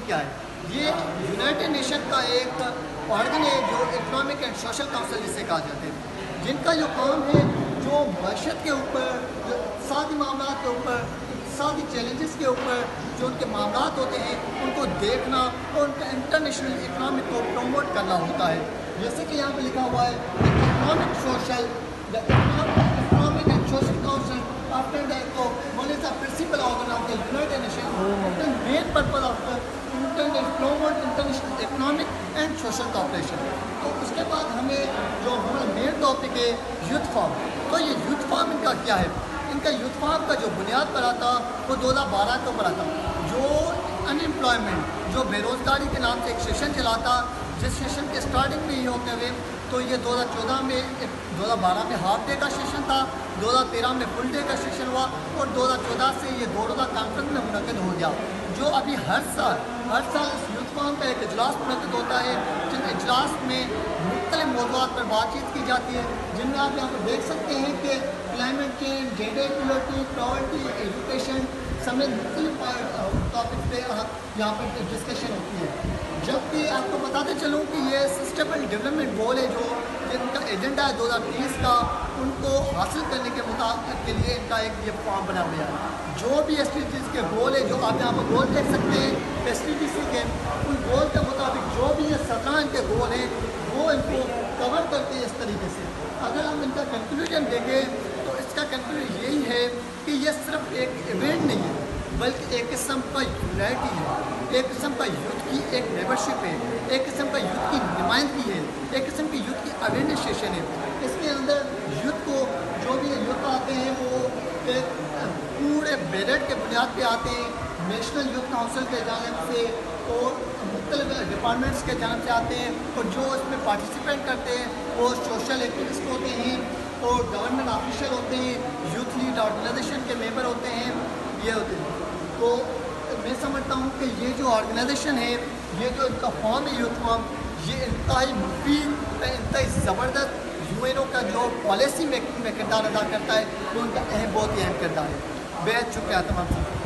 کیا ہے؟ یہ یونائٹڈ نیشن کا ایک آرگن ہے جو اکنامک اینڈ سوشل کونسل جسے کہا جاتا ہے، جن کا جو کام ہے جو معیشت کے اوپر، جو اقتصادی معاملات کے اوپر، اقتصادی چیلنجز کے اوپر جو ان کے معاملات ہوتے ہیں ان کو دیکھنا اور ان کا انٹرنیشنل اکنامک کو پروموٹ کرنا ہوتا ہے. جیسے کہ یہاں پہ لکھا ہوا ہے economic social economic and social council after the one is the principal organ of the United Nations. The main purpose of the promote international economic and social cooperation. تو اس کے بعد ہمیں جو ہمارا مین ٹاپک ہے یوتھ فارم. تو یہ youth form ان کا کیا ہے؟ ان کا یوتھ فارم کا جو بنیاد پر آتا وہ 2012 کے اوپر آتا. جو انمپلائمنٹ، جو بے روزگاری کے نام سے ایک سیشن چلاتا، جس سیشن کے اسٹارٹنگ میں یہ ہوتے ہوئے تو یہ 2014 میں 2012 میں ہاف ڈے کا سیشن تھا، 2013 میں فل ڈے کا سیشن ہوا اور 2014 سے یہ 2 روزہ کانفرنس میں منعقد ہو گیا. جو ابھی ہر سال اس یوتھ فارم کا ایک اجلاس منعقد ہوتا ہے، جن اجلاس میں مختلف موضوعات پر بات چیت کی جاتی ہے، جن میں آپ یہاں پر دیکھ سکتے ہیں کہ climate change, gender equality, poverty, education سمیت مختلف ٹاپک پہ یہاں پر ڈسکشن ہوتی ہے. جبکہ آپ کو بتاتے چلوں کہ یہ سسٹیبل ڈیولپمنٹ گول ہے جو ان کا ایجنڈا ہے 2030 کا، ان کو حاصل کرنے کے مطابق کے لیے ان کا ایک یہ فارم بنا ہوا ہے. جو بھی ایس ڈی جیز کے گول ہے، جو آپ یہاں پر گول دیکھ سکتے ہیں ایس ڈی جی سی کے، ان گول کے مطابق جو بھی یہ 17 ان کے گول ہیں وہ ان کو کور کرتے ہیں اس طریقے سے. اگر ہم ان کا کنکلوژن دیکھیں تو اس کا کنکلوژن یہی ہے کہ یہ صرف ایک ایونٹ نہیں ہے بلکہ ایک قسم کا یونائٹی ہے، ایک قسم کا یوتھ کی ایک میمبرشپ ہے، ایک قسم کا یوتھ کی نمائندگی ہے، ایک قسم کی یوتھ کی اویئرنیس سیشن ہے. اس کے اندر یوتھ کو جو بھی یوتھ آتے ہیں وہ ایک پورے میرٹ کے بنیاد پہ آتے ہیں، نیشنل یوتھ کونسل کے جانب سے اور مختلف ڈپارٹمنٹس کے جانب سے آتے ہیں، اور جو اس میں پارٹیسپینٹ کرتے ہیں وہ سوشل ایکٹیوسٹ ہوتے ہیں اور گورنمنٹ آفیشل ہوتے ہیں، یوتھ لیڈ آرگنائزیشن کے ممبر ہوتے ہیں، یہ ہوتے ہیں. تو میں سمجھتا ہوں کہ یہ جو آرگنائزیشن ہے، یہ جو ان کا فارم ہے یوتھ فارم، یہ انتہائی مفید، انتہائی زبردست یو این او کا جو پالیسی میکنگ میں کردار ادا کرتا ہے، وہ ان کا بہت ہی اہم کردار ہے. بہت شکریہ تمام سب.